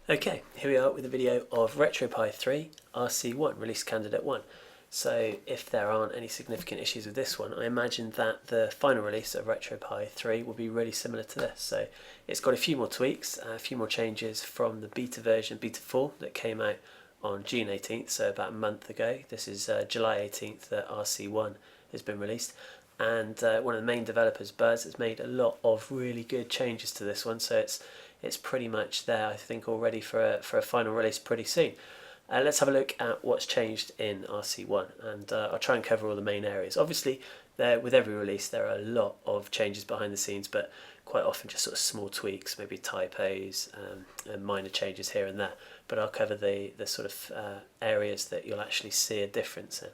Okay, here we are with a video of RetroPie 3 RC1 release candidate 1. So if there aren't any significant issues with this one, I imagine that the final release of RetroPie 3 will be really similar to this. So it's got a few more tweaks, a few more changes from the beta version, beta 4, that came out on June 18th, so about a month ago. This is July 18th that RC1 has been released. And one of the main developers, Buzz, has made a lot of really good changes to this one, so it's pretty much there, I think, already for a final release pretty soon. Let's have a look at what's changed in RC1, and I'll try and cover all the main areas. Obviously, with every release there are a lot of changes behind the scenes, but quite often just sort of small tweaks, maybe typos and minor changes here and there. But I'll cover the sort of areas that you'll actually see a difference in.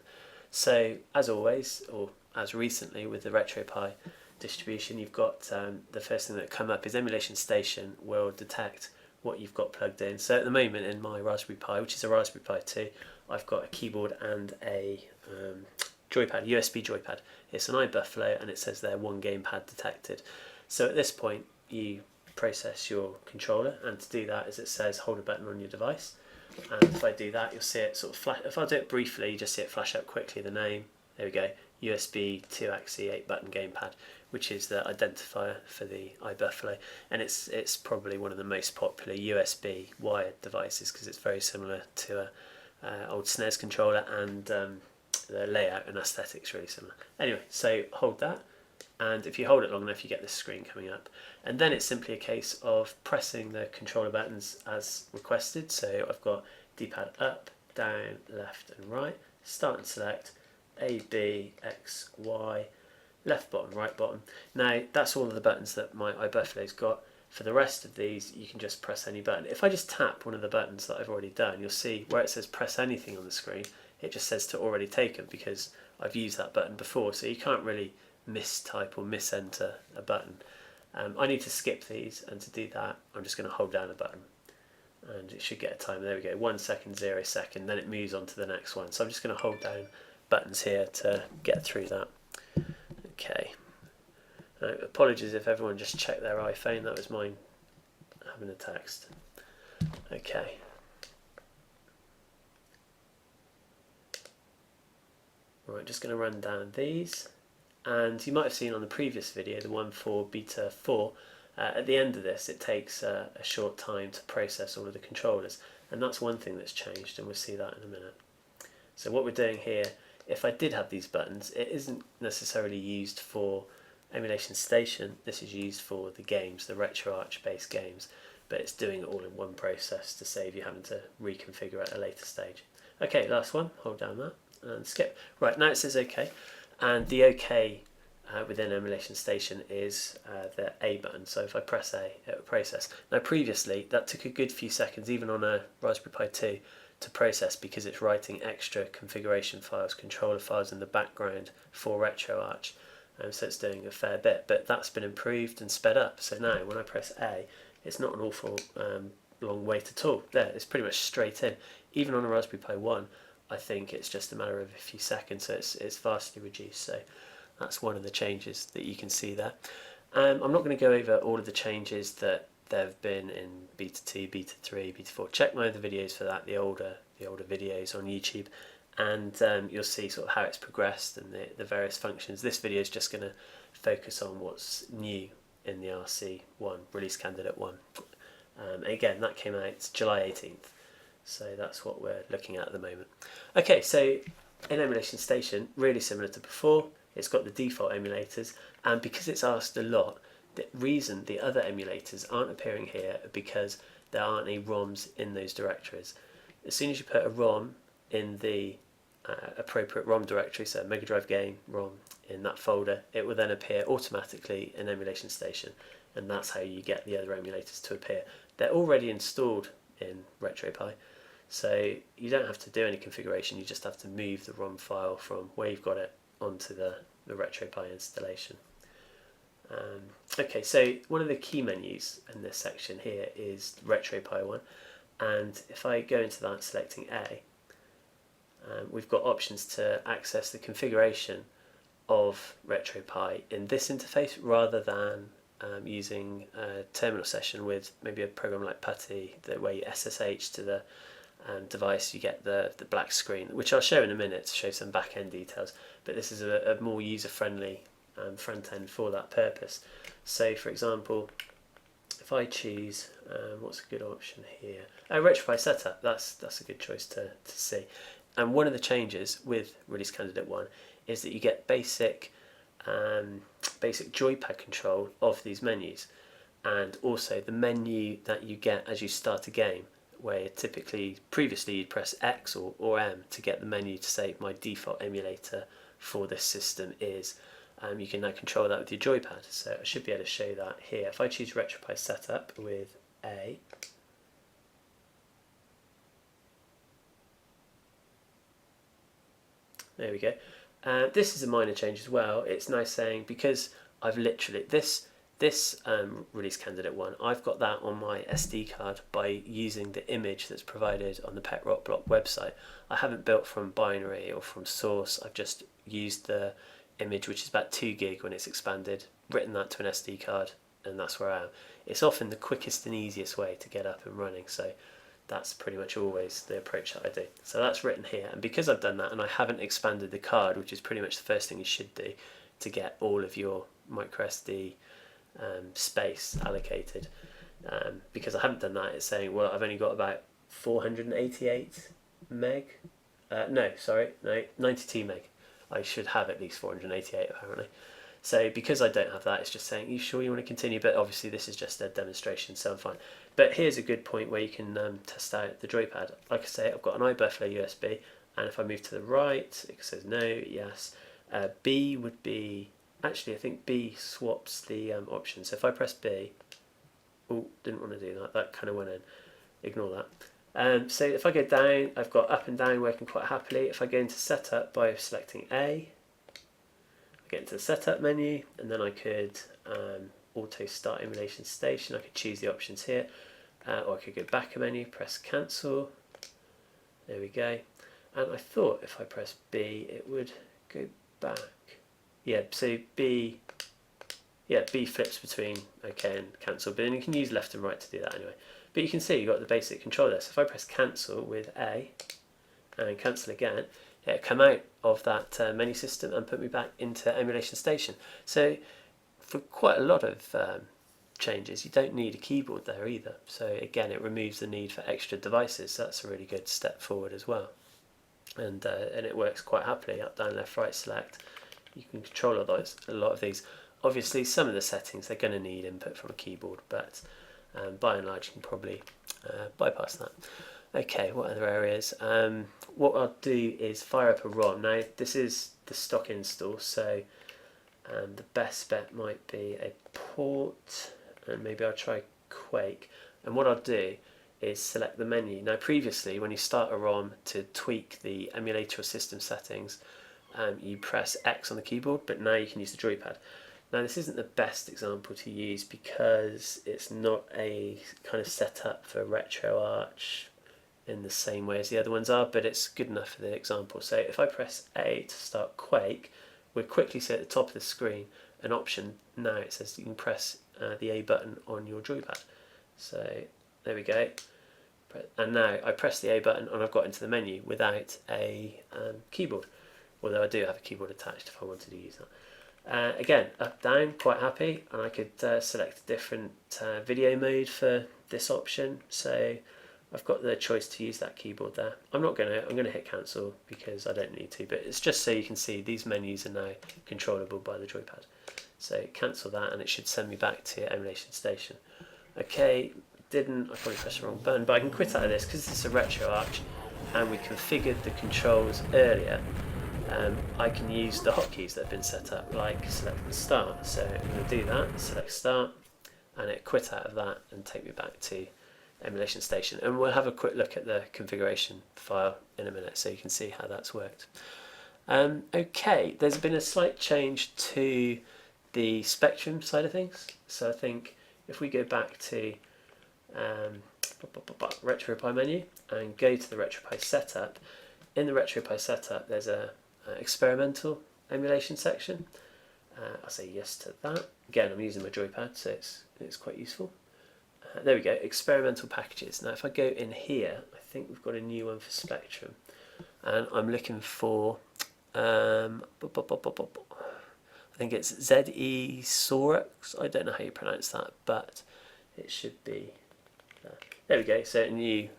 So as always, or as recently with the RetroPie distribution, you've got the first thing that come up is EmulationStation will detect what you've got plugged in. So at the moment in my Raspberry Pi, which is a Raspberry Pi 2, I've got a keyboard and a joypad, USB joypad. It's an iBuffalo and it says there 1 gamepad detected. So at this point you process your controller, and to do that, as it says, hold a button on your device. And if I do that, you'll see it sort of flash. If I do it briefly, you just see it flash up quickly, the name. There we go, USB 2-axis 8-button gamepad, which is the identifier for the iBuffalo, and it's probably one of the most popular USB wired devices because it's very similar to a old SNES controller, and the layout and aesthetics really similar. Anyway, so hold that, and if you hold it long enough, you get this screen coming up, and then it's simply a case of pressing the controller buttons as requested. So I've got D-pad up, down, left, and right. Start and select. A, B, X, Y, left bottom, right bottom. Now that's all of the buttons that my iBuffalo's got. For the rest of these, you can just press any button. If I just tap one of the buttons that I've already done, you'll see where it says press anything on the screen, it just says to already taken because I've used that button before, so you can't really mistype or misenter a button. I need to skip these, and to do that I'm just going to hold down a button and it should get a timer. There we go, 1 second, 0 second, then it moves on to the next one. So I'm just going to hold down buttons here to get through that. Okay. Apologies if everyone just checked their iPhone, that was mine having a text. Okay. Right, just going to run down these, and you might have seen on the previous video, the one for beta 4, at the end of this it takes a short time to process all of the controllers, and that's one thing that's changed, and we'll see that in a minute. So what we're doing here, if I did have these buttons, it isn't necessarily used for EmulationStation. This is used for the games, the RetroArch based games, but it's doing it all in one process to save you having to reconfigure at a later stage. Okay, last one, hold down that and skip. Right, now it says OK, and the OK within EmulationStation is the A button. So if I press A, it will process. Now previously that took a good few seconds, even on a Raspberry Pi 2, to process because it's writing extra configuration files, controller files in the background for RetroArch, so it's doing a fair bit, but that's been improved and sped up. So now when I press A, it's not an awful long wait at all. There, it's pretty much straight in. Even on a Raspberry Pi 1, I think it's just a matter of a few seconds, so it's vastly reduced. So that's one of the changes that you can see there. I'm not going to go over all of the changes that there have been in beta 2, beta 3, beta 4. Check my other videos for that, the older videos on YouTube, and you'll see sort of how it's progressed and the various functions. This video is just going to focus on what's new in the RC1 release candidate 1. Again, that came out July 18th, so that's what we're looking at the moment. Okay, so in EmulationStation, really similar to before, it's got the default emulators, and because it's asked a lot, the reason the other emulators aren't appearing here is because there aren't any ROMs in those directories. As soon as you put a ROM in the appropriate ROM directory, so Mega Drive game ROM in that folder, it will then appear automatically in EmulationStation, and that's how you get the other emulators to appear. They're already installed in RetroPie, so you don't have to do any configuration, you just have to move the ROM file from where you've got it onto the RetroPie installation. Okay, so one of the key menus in this section here is RetroPie 1, and if I go into that selecting A, we've got options to access the configuration of RetroPie in this interface rather than using a terminal session with maybe a program like Putty, where you SSH to the device, you get the black screen, which I'll show in a minute to show some back-end details, but this is a more user-friendly front end for that purpose. So for example, if I choose, what's a good option here? RetroPie-Setup, that's a good choice to see. And one of the changes with Release Candidate 1 is that you get basic joypad control of these menus, and also the menu that you get as you start a game, where typically previously you'd press X or M to get the menu to say my default emulator for this system is. You can now control that with your joypad, so I should be able to show that here. If I choose RetroPie-Setup with A, there we go. This is a minor change as well. It's nice saying, because I've literally, this Release Candidate 1, I've got that on my SD card by using the image that's provided on the Per-ROM website. I haven't built from binary or from source, I've just used the image, which is about 2 gig when it's expanded, written that to an SD card, and that's where I am. It's often the quickest and easiest way to get up and running, so that's pretty much always the approach that I do. So that's written here, and because I've done that and I haven't expanded the card, which is pretty much the first thing you should do to get all of your microSD space allocated, because I haven't done that, it's saying, well, I've only got about 488 meg, no, 92 meg. I should have at least 488 apparently. So because I don't have that, it's just saying, you sure you want to continue? But obviously this is just a demonstration, so I'm fine. But here's a good point where you can test out the joypad. Like I say, I've got an iBuffalo USB, and if I move to the right, it says no, yes. B would be, actually I think B swaps the option. So if I press B, oh, didn't want to do that, that kind of went in, ignore that. So if I go down, I've got up and down working quite happily. If I go into setup by selecting A, I get into the setup menu, and then I could auto start EmulationStation. I could choose the options here, or I could go back a menu, press cancel. There we go. And I thought if I press B, it would go back. Yeah, so B flips between OK and cancel, but then you can use left and right to do that anyway. But you can see you've got the basic control there. So if I press cancel with A and cancel again, it'll come out of that menu system and put me back into EmulationStation. So for quite a lot of changes, you don't need a keyboard there either. So again, it removes the need for extra devices. So that's a really good step forward as well. And it works quite happily. Up, down, left, right, select. You can control a lot of these. Obviously, some of the settings, they're going to need input from a keyboard, but by and large, you can probably bypass that. Okay, what other areas? What I'll do is fire up a ROM. Now, this is the stock install, so the best bet might be a port, and maybe I'll try Quake. And what I'll do is select the menu. Now, previously, when you start a ROM to tweak the emulator or system settings, you press X on the keyboard, but now you can use the joypad. Now this isn't the best example to use because it's not a kind of setup for RetroArch in the same way as the other ones are, but it's good enough for the example. So if I press A to start Quake, we'll quickly see at the top of the screen an option. Now it says you can press the A button on your joypad. So there we go. And now I press the A button and I've got into the menu without a keyboard, although I do have a keyboard attached if I wanted to use that. Again, up, down, quite happy, and I could select a different video mode for this option. So I've got the choice to use that keyboard there. I'm gonna hit cancel because I don't need to, but it's just so you can see these menus are now controllable by the joypad. So cancel that, and it should send me back to EmulationStation. Okay, I probably pressed the wrong button, but I can quit out of this because this is a RetroArch, and we configured the controls earlier. I can use the hotkeys that have been set up, like select and start. So I'm going to do that, select start, and it quit out of that and take me back to EmulationStation. And we'll have a quick look at the configuration file in a minute so you can see how that's worked. Okay, there's been a slight change to the spectrum side of things. So I think if we go back to RetroPie menu and go to the RetroPie-Setup, in the RetroPie-Setup there's a experimental emulation section, I'll say yes to that. Again, I'm using my joypad, so it's quite useful. There we go, experimental packages. Now if I go in here, I think we've got a new one for Spectrum, and I'm looking for I think it's ZEsarUX. I don't know how you pronounce that, but it should be there we go. So a new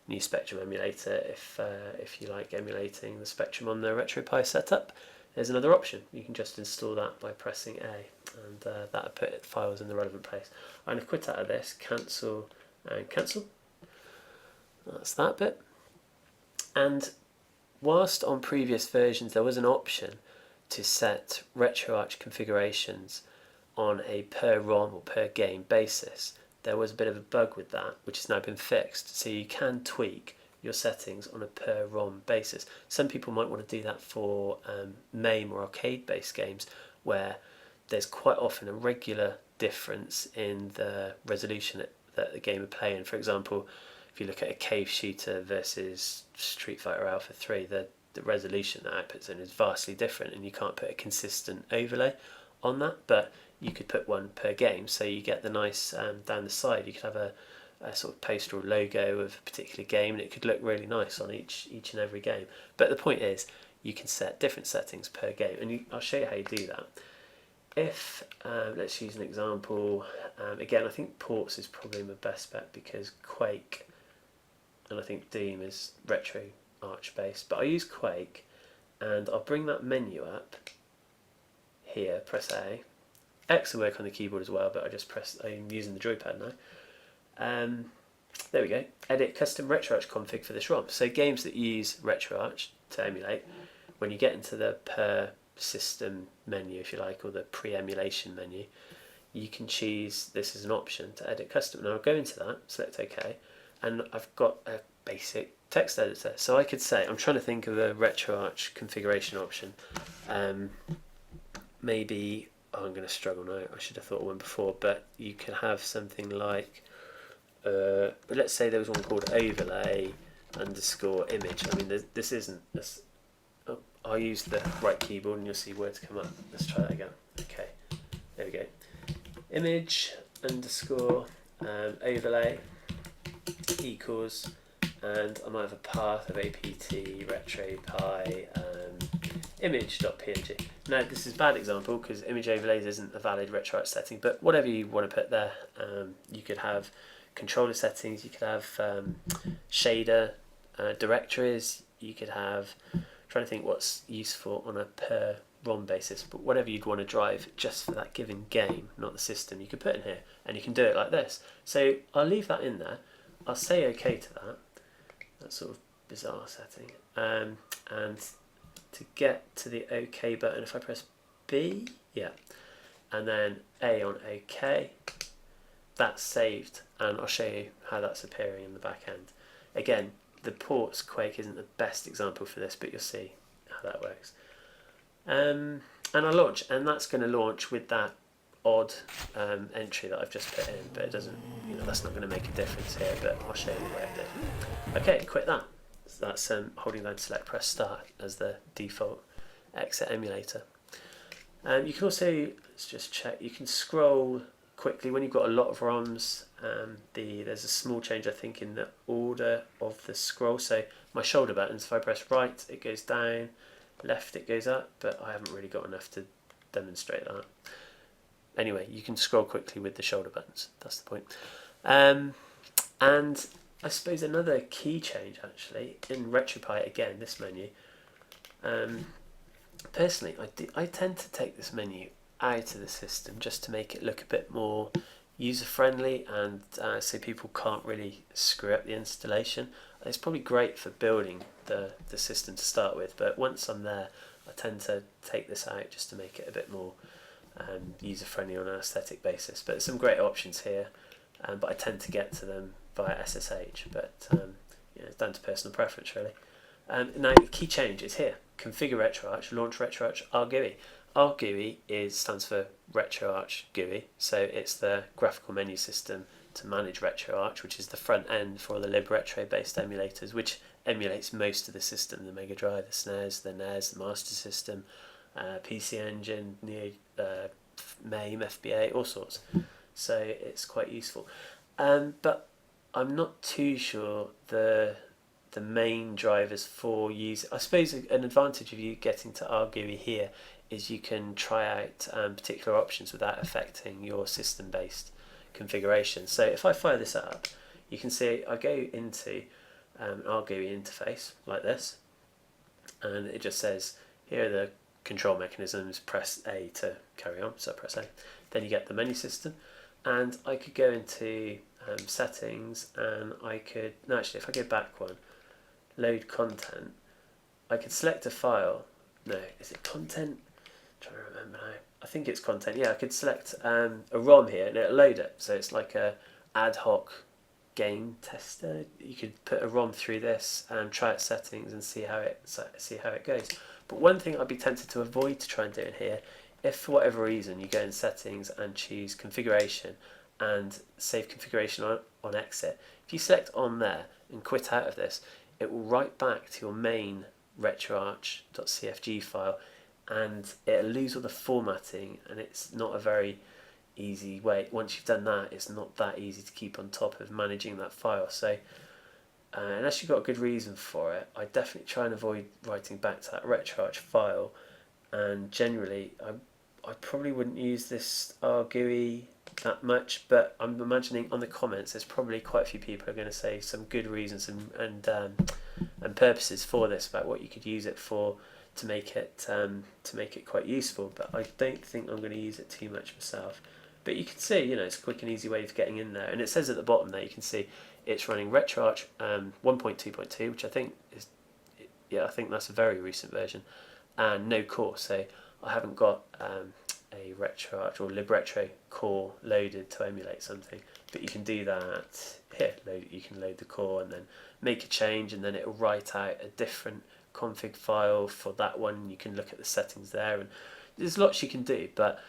new Spectrum emulator. If you like emulating the Spectrum on the RetroPie-Setup, there's another option. You can just install that by pressing A, and that'll put files in the relevant place. I'm going to quit out of this, cancel and cancel. That's that bit. And whilst on previous versions there was an option to set RetroArch configurations on a per-ROM or per-game basis, there was a bit of a bug with that, which has now been fixed. So you can tweak your settings on a per-ROM basis. Some people might want to do that for MAME or arcade-based games, where there's quite often a regular difference in the resolution that the game are playing. For example, if you look at a cave shooter versus Street Fighter Alpha 3, the resolution that outputs in is vastly different, and you can't put a consistent overlay on that, but you could put one per game, so you get the nice down the side. You could have a sort of poster or logo of a particular game, and it could look really nice on each and every game. But the point is, you can set different settings per game, and I'll show you how you do that. If let's use an example. Again, I think ports is probably my best bet, because Quake and I think Doom is RetroArch based, but I use Quake, and I'll bring that menu up here, press A. X will work on the keyboard as well, but I'm using the joypad now. There we go. Edit custom RetroArch config for this ROM. So games that use RetroArch to emulate, when you get into the per system menu, if you like, or the pre-emulation menu, you can choose this as an option to edit custom. Now I'll go into that, select OK, and I've got a basic text editor. So I could say, I'm trying to think of a RetroArch configuration option. Maybe, I'm going to struggle now, I should have thought of one before, but you can have something like, let's say there was one called overlay underscore image. I mean, this isn't, I'll use the right keyboard and you'll see words come up. Let's try that again. Okay, there we go. Image underscore overlay equals, and I might have a path of apt retropie image.png. Now this is a bad example because image overlays isn't a valid RetroArch setting, but whatever you want to put there, you could have controller settings, you could have shader directories, you could have, trying to think what's useful on a per ROM basis, but whatever you'd want to drive just for that given game, not the system, you could put in here, and you can do it like this. So I'll leave that in there, I'll say OK to that. That's sort of bizarre setting, and to get to the OK button, if I press B, yeah, and then A on OK, that's saved, and I'll show you how that's appearing in the back end. Again, the ports Quake isn't the best example for this, but you'll see how that works. And I launch, and that's going to launch with that odd entry that I've just put in, but it doesn't, that's not going to make a difference here, but I'll show you the way it did. Okay, quit that. So that's holding down select, press start as the default exit emulator. You can also, let's just check, you can scroll quickly when you've got a lot of ROMs. There's a small change I think in the order of the scroll. So my shoulder buttons, if I press right it goes down, left it goes up, but I haven't really got enough to demonstrate that. Anyway, you can scroll quickly with the shoulder buttons, that's the point. And I suppose another key change actually in RetroPie, again this menu, personally I tend to take this menu out of the system just to make it look a bit more user friendly, and so people can't really screw up the installation. It's probably great for building the system to start with, but once I'm there I tend to take this out just to make it a bit more user friendly on an aesthetic basis. But there's some great options here, but I tend to get to them via SSH, but it's down to personal preference really. Now the key change is here, configure RetroArch, launch RetroArch GUI. RGUI stands for RetroArch GUI, so it's the graphical menu system to manage RetroArch, which is the front end for the libretro based emulators, which emulates most of the system, the Mega Drive, the SNES, the NES, the Master System, PC Engine, Neo, MAME, FBA, all sorts. So it's quite useful. But I'm not too sure the main drivers for use. I suppose an advantage of you getting to RGUI here is you can try out particular options without affecting your system-based configuration. So if I fire this up, you can see I go into an RGUI interface like this, and it just says here are the control mechanisms, press A to carry on, so I press A. Then you get the menu system, and I could go into settings, and I could, no, actually if I go back one, load content, I could select a file. No, is it content? I'm trying to remember now. I think it's content. Yeah, I could select a ROM here and it'll load it. So it's like a ad hoc game tester. You could put a ROM through this and try its settings and see how it goes. But one thing I'd be tempted to avoid to try and do in here, if for whatever reason you go in settings and choose configuration and save configuration on exit, if you select on there and quit out of this, it will write back to your main RetroArch.cfg file, and it'll lose all the formatting, and it's not a very easy way. Once you've done that, it's not that easy to keep on top of managing that file. So unless you've got a good reason for it, I definitely try and avoid writing back to that RetroArch file, and generally I probably wouldn't use this RGUI that much, but I'm imagining on the comments there's probably quite a few people who are going to say some good reasons and purposes for this, about what you could use it for to make it quite useful. But I don't think I'm going to use it too much myself. But you can see, you know, it's a quick and easy way of getting in there, and it says at the bottom there, you can see it's running RetroArch 1.2.2, which I think is, yeah, I think that's a very recent version, and no core. So I haven't got a RetroArch or libretro core loaded to emulate something, but you can do that here. You can load the core and then make a change, and then it will write out a different config file for that one. You can look at the settings there, and there's lots you can do, but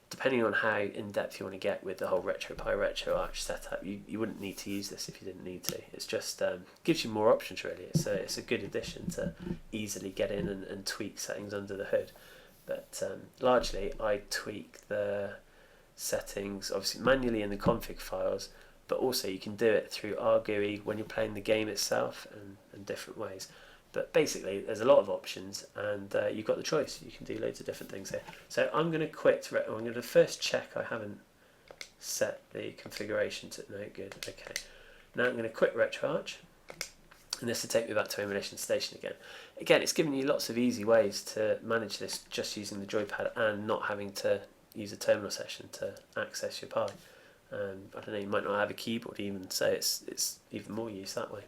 depending on how in-depth you want to get with the whole RetroPie-RetroArch setup, you wouldn't need to use this if you didn't need to. It's just gives you more options, really. It's a good addition to easily get in and tweak settings under the hood. But largely I tweak the settings obviously manually in the config files, but also you can do it through RGUI when you're playing the game itself, and different ways. But basically there's a lot of options, and you've got the choice. You can do loads of different things here. So I'm going to quit. I'm going to first check I haven't set the configuration to no good. Okay, now I'm going to quit RetroArch, and this will take me back to EmulationStation again. Again, it's giving you lots of easy ways to manage this just using the joypad and not having to use a terminal session to access your Pi. I don't know, you might not have a keyboard even, so it's even more use that way.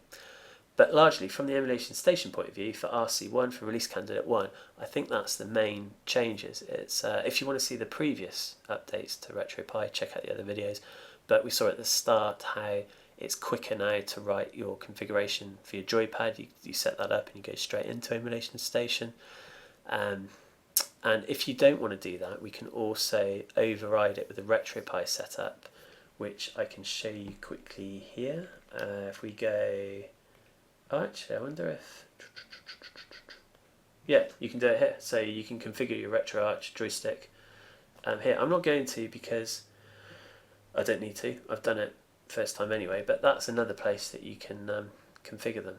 But largely, from the EmulationStation point of view, for RC1, for Release Candidate 1, I think that's the main changes. It's if you want to see the previous updates to RetroPie, check out the other videos. But we saw at the start how it's quicker now to write your configuration for your joypad. You set that up and you go straight into EmulationStation. And if you don't want to do that, we can also override it with the RetroPie-Setup, which I can show you quickly here. If we go... Oh, actually, I wonder if... Yeah, you can do it here. So you can configure your RetroArch joystick here. I'm not going to because I don't need to. I've done it first time anyway, but that's another place that you can configure them.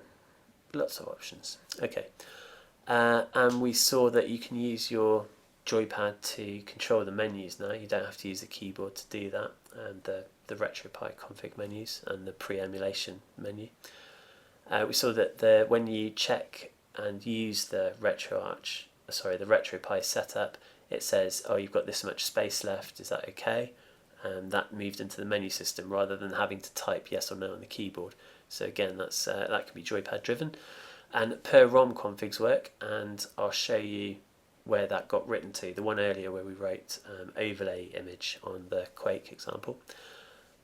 Lots of options. Okay, and we saw that you can use your joypad to control the menus now. You don't have to use the keyboard to do that, and the RetroPie config menus and the pre-emulation menu. We saw that when you check and use the RetroPie-Setup, it says, oh, you've got this much space left, is that okay? And that moved into the menu system rather than having to type yes or no on the keyboard. So again, that can be joypad driven. And Per-ROM configs work, and I'll show you where that got written to. The one earlier where we wrote overlay image on the Quake example.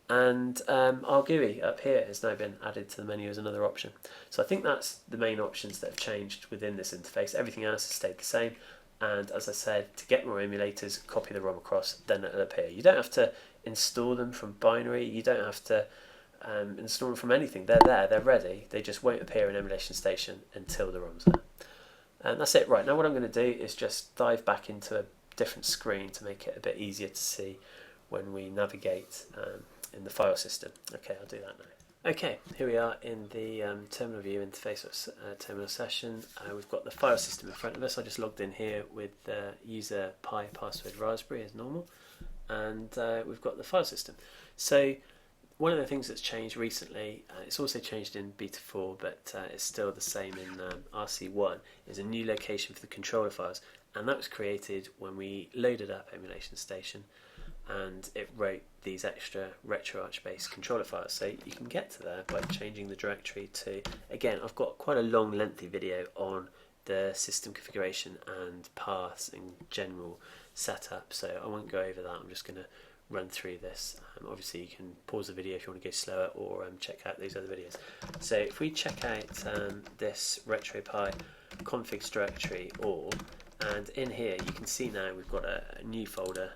And RGUI up here has now been added to the menu as another option. So I think that's the main options that have changed within this interface. Everything else has stayed the same. And as I said, to get more emulators, copy the ROM across, then it'll appear. You don't have to install them from binary. You don't have to install them from anything. They're there, they're ready. They just won't appear in EmulationStation until the ROM's there. And that's it. Right, now what I'm going to do is just dive back into a different screen to make it a bit easier to see when we navigate in the file system. Okay, I'll do that now. Okay, here we are in the terminal view interface or terminal session. We've got the file system in front of us. I just logged in here with user Pi password Raspberry as normal, and we've got the file system. So one of the things that's changed recently, it's also changed in Beta 4, but it's still the same in RC1, is a new location for the controller files, and that was created when we loaded up EmulationStation, and it wrote these extra RetroArch based controller files. So you can get to there by changing the directory to, again, I've got quite a long lengthy video on the system configuration and paths and general setup, so I won't go over that. I'm just going to run through this. Obviously you can pause the video if you want to go slower, or check out these other videos. So if we check out this RetroPie configs directory all, and in here you can see now we've got a new folder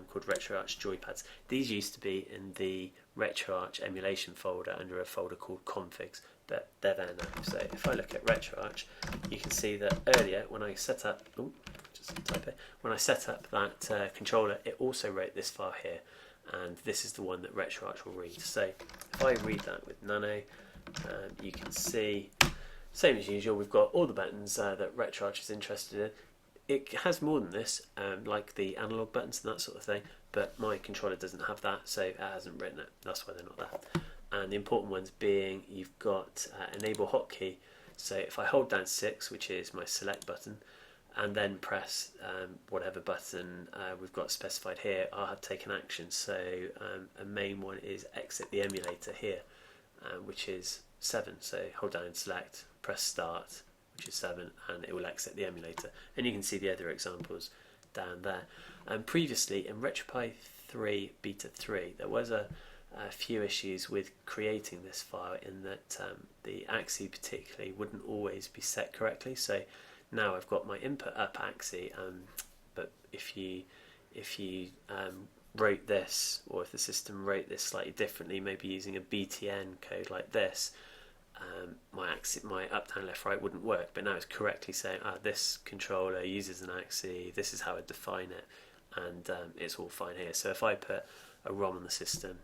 called RetroArch joypads. These used to be in the RetroArch emulation folder under a folder called configs, but they're there now. So if I look at RetroArch, you can see that earlier when I set up, when I set up that controller, it also wrote this file here, and this is the one that RetroArch will read. So if I read that with nano, you can see, same as usual, we've got all the buttons that RetroArch is interested in. It has more than this, like the analog buttons and that sort of thing, but my controller doesn't have that, so it hasn't written it. That's why they're not there. And the important ones being, you've got enable hotkey. So if I hold down 6, which is my select button, and then press whatever button we've got specified here, I'll have taken action. So a main one is exit the emulator here, which is 7. So hold down and select, press start, which is 7, and it will exit the emulator. And you can see the other examples down there. Previously in RetroPie 3 Beta 3, there was a few issues with creating this file, in that the axis particularly wouldn't always be set correctly. So now I've got my input up axis, but if you wrote this, or if the system wrote this slightly differently, maybe using a BTN code like this, my up, down, left, right wouldn't work. But now it's correctly saying, this controller uses an axis, this is how I define it, and it's all fine here. So if I put a ROM on the system,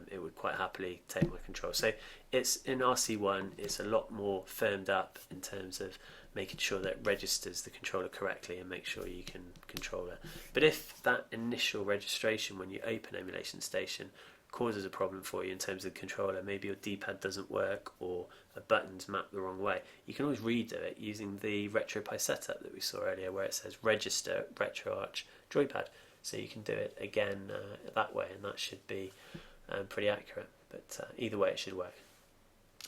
it would quite happily take my control. So it's in RC1, it's a lot more firmed up in terms of making sure that it registers the controller correctly and make sure you can control it. But if that initial registration when you open EmulationStation causes a problem for you in terms of the controller, maybe your D-pad doesn't work or a button's mapped the wrong way, you can always redo it using the RetroPie-Setup that we saw earlier, where it says register RetroArch joypad. So you can do it again that way, and that should be pretty accurate, but either way it should work.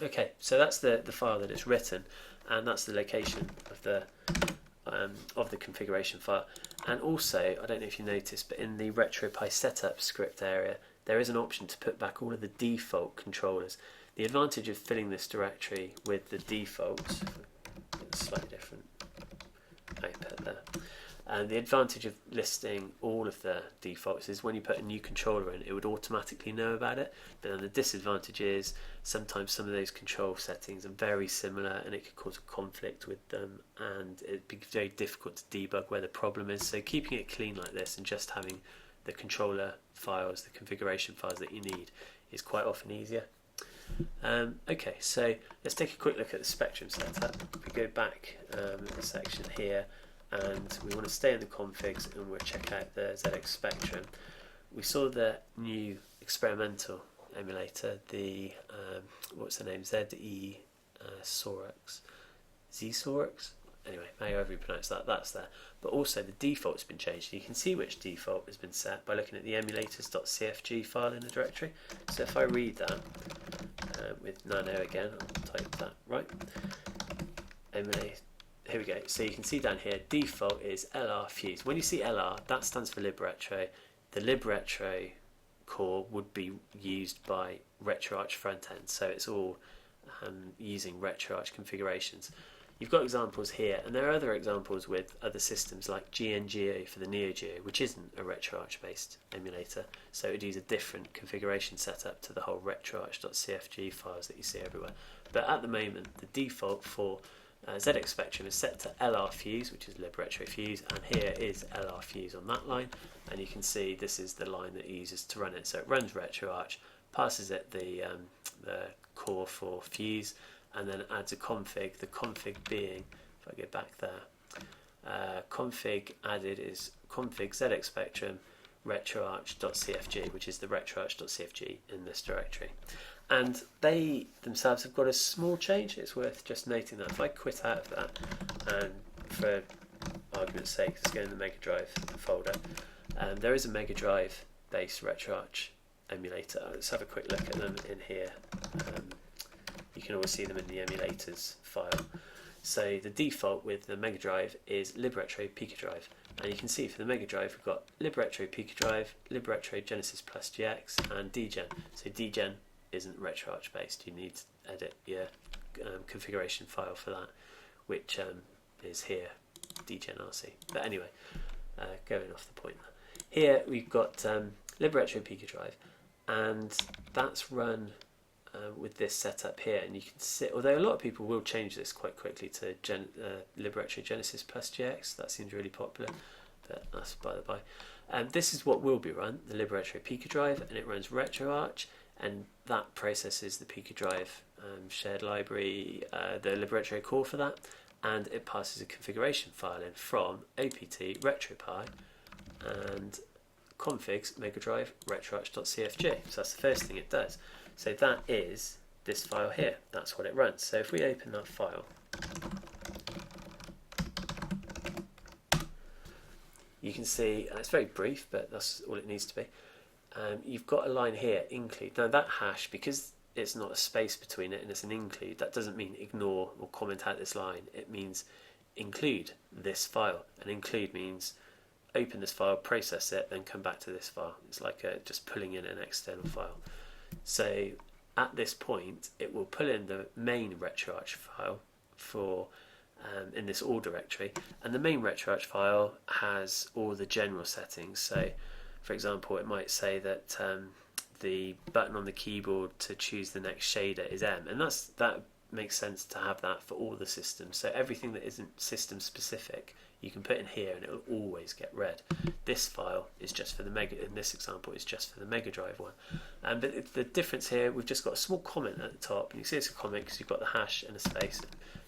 Okay, so that's the file that it's written, and that's the location of the configuration file. And also, I don't know if you noticed, but in the RetroPie-Setup script area, there is an option to put back all of the default controllers. The advantage of filling this directory with the defaults, it's slightly different, I put there. And the advantage of listing all of the defaults is when you put a new controller in, it would automatically know about it. But then the disadvantage is sometimes some of those control settings are very similar, and it could cause a conflict with them, and it'd be very difficult to debug where the problem is. So keeping it clean like this and just having the controller files, the configuration files that you need, is quite often easier. Okay, so let's take a quick look at the Spectrum setup. If we go back in the section here, and we want to stay in the configs, and we'll check out the ZEsarUX Spectrum. We saw the new experimental emulator, the what's the name, ZEsarUX. Anyway, however you pronounce that, that's there. But also the default's been changed. You can see which default has been set by looking at the emulators.cfg file in the directory. So if I read that with nano again, I'll type that right. Emulate. Here we go. So you can see down here, default is LR fuse. When you see LR, that stands for libretro. The libretro core would be used by RetroArch frontend. So it's all using RetroArch configurations. You've got examples here, and there are other examples with other systems like GNGO for the Neo Geo, which isn't a RetroArch based emulator, so it would use a different configuration setup to the whole RetroArch.cfg files that you see everywhere. But at the moment, the default for ZX Spectrum is set to LR fuse, which is libretro fuse, and here is LR fuse on that line, and you can see this is the line that it uses to run it. So it runs RetroArch, passes it the core for fuse, and then adds a config, the config being, if I go back there, config added is config ZX Spectrum RetroArch.cfg, which is the RetroArch.cfg in this directory. And they themselves have got a small change. It's worth just noting that if I quit out of that, and for argument's sake, let's go in the Mega Drive folder, there is a Mega Drive based RetroArch emulator. Let's have a quick look at them in here. You can always see them in the emulators file. So the default with the Mega Drive is libretro Pico Drive, and you can see for the Mega Drive we've got libretro Pico Drive, libretro Genesis Plus GX, and dgen. So dgen isn't RetroArch based. You need to edit your configuration file for that, which is here, dgen RC. But anyway, going off the point there. Here we've got libretro Pico Drive, and that's run with this setup here, and you can see, although a lot of people will change this quite quickly to libretro Genesis Plus GX, that seems really popular, but that's by the by. This is what will be run, the libretro Pico Drive, and it runs RetroArch, and that processes the Pico Drive shared library, the libretro core for that, and it passes a configuration file in from opt RetroPie and configs Mega Drive RetroArch.cfg. So that's the first thing it does. So that is this file here. That's what it runs. So if we open that file, you can see it's very brief, but that's all it needs to be. You've got a line here, include. Now that hash, because it's not a space between it and it's an include, that doesn't mean ignore or comment out this line. It means include this file, and include means open this file, process it, then come back to this file. It's like just pulling in an external file. So at this point it will pull in the main RetroArch file for in this all directory, and the main RetroArch file has all the general settings. So for example, it might say that the button on the keyboard to choose the next shader is M, and that makes sense to have that for all the systems. So everything that isn't system specific you can put in here and it will always get read. This file is just for the Mega, in this example is just for the Mega Drive one. But the difference here, we've just got a small comment at the top, and you see it's a comment because you've got the hash and a space,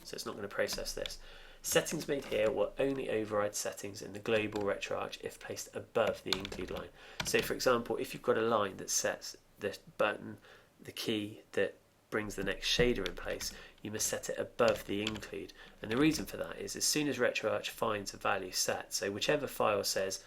so it's not going to process this. Settings made here will only override settings in the global RetroArch if placed above the include line. So for example, if you've got a line that sets the button, the key that brings the next shader in place, you must set it above the include. And the reason for that is as soon as RetroArch finds a value set, so whichever file says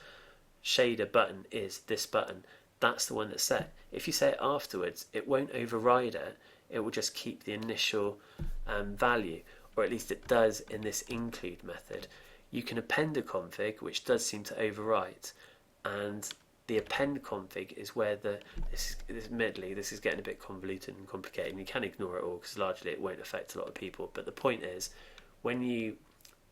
shader button is this button, that's the one that's set. If you say it afterwards, it won't override it, it will just keep the initial value, or at least it does in this include method. You can append a config, which does seem to overwrite, and the append config is where admittedly this is getting a bit convoluted and complicated, and you can ignore it all because largely it won't affect a lot of people. But the point is, when you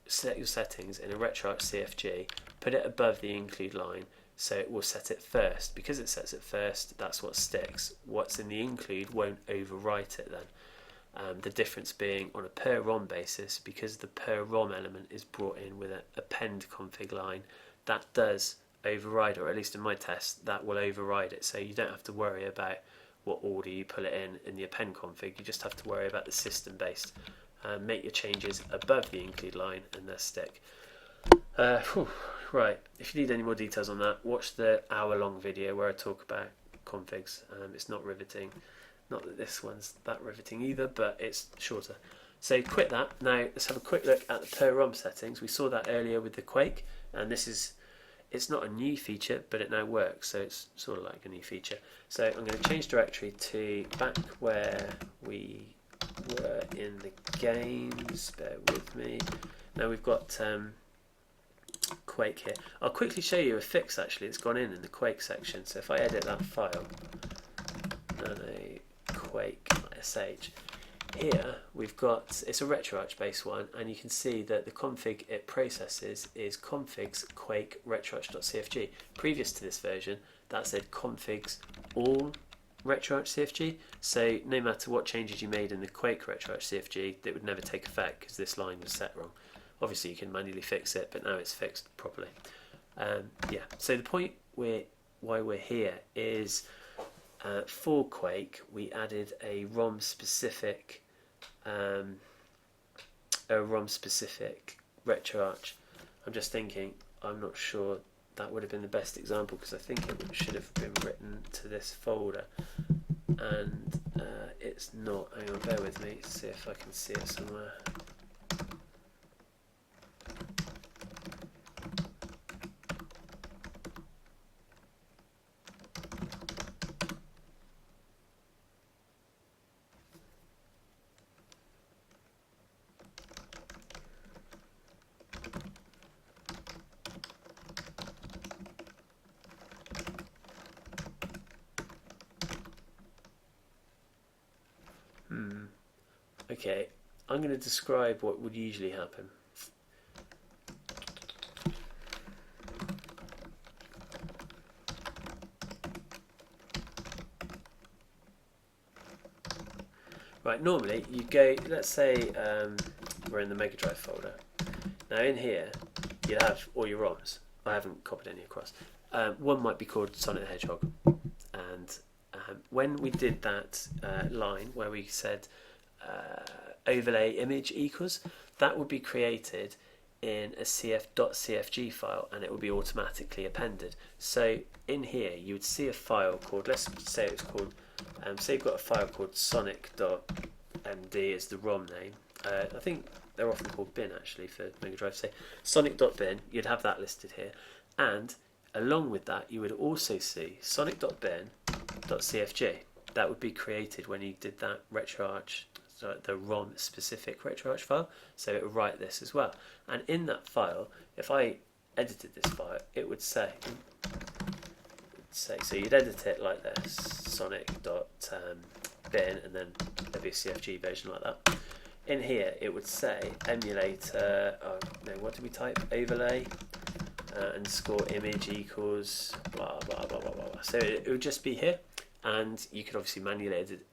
set your settings in a RetroArch CFG, put it above the include line so it will set it first. Because it sets it first, that's what sticks. What's in the include won't overwrite it then. The difference being on a per-ROM basis, because the per-ROM element is brought in with an append config line, that does override, or at least in my test, that will override it. So you don't have to worry about what order you pull it in the append config, you just have to worry about the system based. Make your changes above the include line and they'll stick. Right, if you need any more details on that, watch the hour-long video where I talk about configs. It's not riveting. Not that this one's that riveting either, but it's shorter. So quit that. Now let's have a quick look at the per-ROM settings. We saw that earlier with the Quake, and it's not a new feature, but it now works, so it's sort of like a new feature. So I'm going to change directory to back where we were in the games. Bear with me. Now we've got Quake here. I'll quickly show you a fix actually that's gone in the Quake section. So if I edit that file, Quake sh, here we've got, it's a RetroArch based one, and you can see that the config it processes is configs quake RetroArch.cfg. Previous to this version, that said configs all RetroArch CFG, so no matter what changes you made in the Quake RetroArch CFG, it would never take effect because this line was set wrong. Obviously you can manually fix it, but now it's fixed properly. Yeah, so the point why we're here is for Quake we added a ROM specific RetroArch. I'm just thinking, I'm not sure that would have been the best example because I think it should have been written to this folder, and it's not. Hang on, bear with me, see if I can see it somewhere. Okay, I'm going to describe what would usually happen. Right, normally you go, let's say we're in the Mega Drive folder. Now in here you'd have all your ROMs. I haven't copied any across. One might be called Sonic the Hedgehog, and when we did that line where we said overlay image equals, that would be created in a cf.cfg file and it would be automatically appended. So in here you would see a file called, let's say it's called, say you've got a file called sonic.md is the ROM name. I think they're often called bin actually for Mega Drive. So sonic.bin, you'd have that listed here, and along with that you would also see sonic.bin.cfg. That would be created when you did that RetroArch, the ROM specific RetroArch file, so it would write this as well. And in that file, if I edited this file, it would say, so you'd edit it like this, sonic.bin, and then there'd be a CFG version like that. In here, it would say emulator, no, what did we type? Overlay, underscore image equals, blah, blah, blah, blah, blah. So it would just be here. And you could obviously manually edit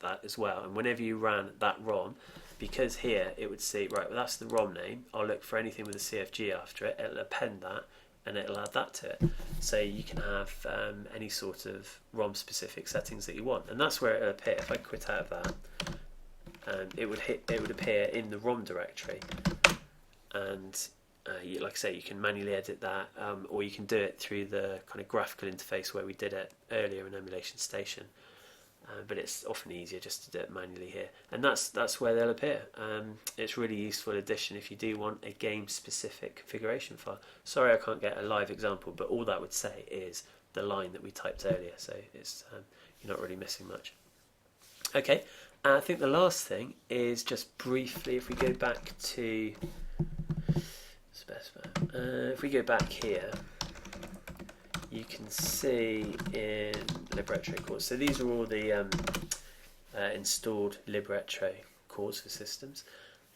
that as well. And whenever you ran that ROM, because here it would say, right, well that's the ROM name, I'll look for anything with a CFG after it, it'll append that, and it'll add that to it. So you can have any sort of ROM specific settings that you want. And that's where it'll appear. If I quit out of that, it would appear in the ROM directory. And like I say, you can manually edit that, or you can do it through the kind of graphical interface where we did it earlier in EmulationStation. But it's often easier just to do it manually here, and that's where they'll appear. It's a really useful addition if you do want a game-specific configuration file. Sorry, I can't get a live example, but all that would say is the line that we typed earlier, so it's you're not really missing much. Okay, I think the last thing is just briefly, if we go back to if we go back here, you can see in libretro cores. So these are all the installed libretro cores for systems,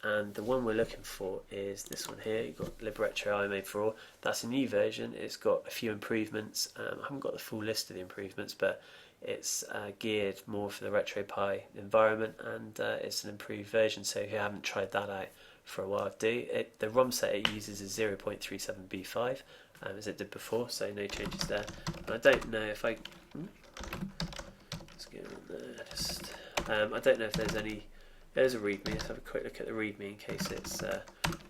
and the one we're looking for is this one here. You've got libretro I made for all. That's a new version. It's got a few improvements. I haven't got the full list of the improvements, but it's geared more for the RetroPie environment, and it's an improved version. So if you haven't tried that out for a while, do it. The ROM set it uses is 0.37b5, as it did before, so no changes there. And I don't know if I let's go on there. Just I don't know if there's any. There's a README. Let's have a quick look at the README in case it's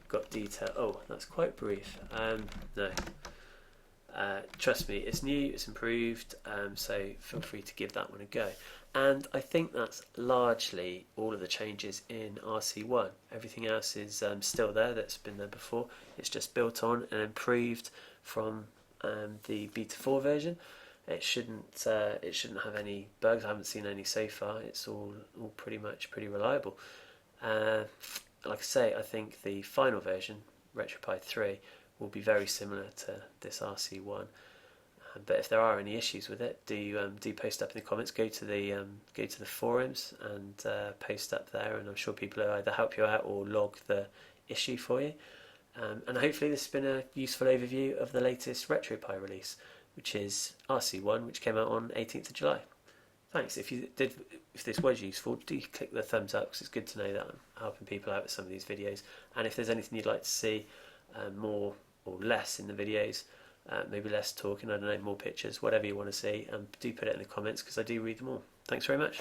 got detail. Oh, that's quite brief. No. Trust me, it's new, it's improved, so feel free to give that one a go. And I think that's largely all of the changes in RC1. Everything else is still there that's been there before. It's just built on and improved from the Beta 4 version. It shouldn't have any bugs. I haven't seen any so far. It's all pretty reliable. Like I say, I think the final version, RetroPie 3, will be very similar to this RC1. But if there are any issues with it, do post up in the comments. Go to the forums and post up there, and I'm sure people will either help you out or log the issue for you. And hopefully this has been a useful overview of the latest RetroPie release, which is RC1, which came out on 18th of July. thanks. If this was useful, do click the thumbs up, because it's good to know that I'm helping people out with some of these videos. And if there's anything you'd like to see more or less in the videos, maybe less talking, I don't know, more pictures, whatever you want to see, do put it in the comments, because I do read them all. Thanks very much.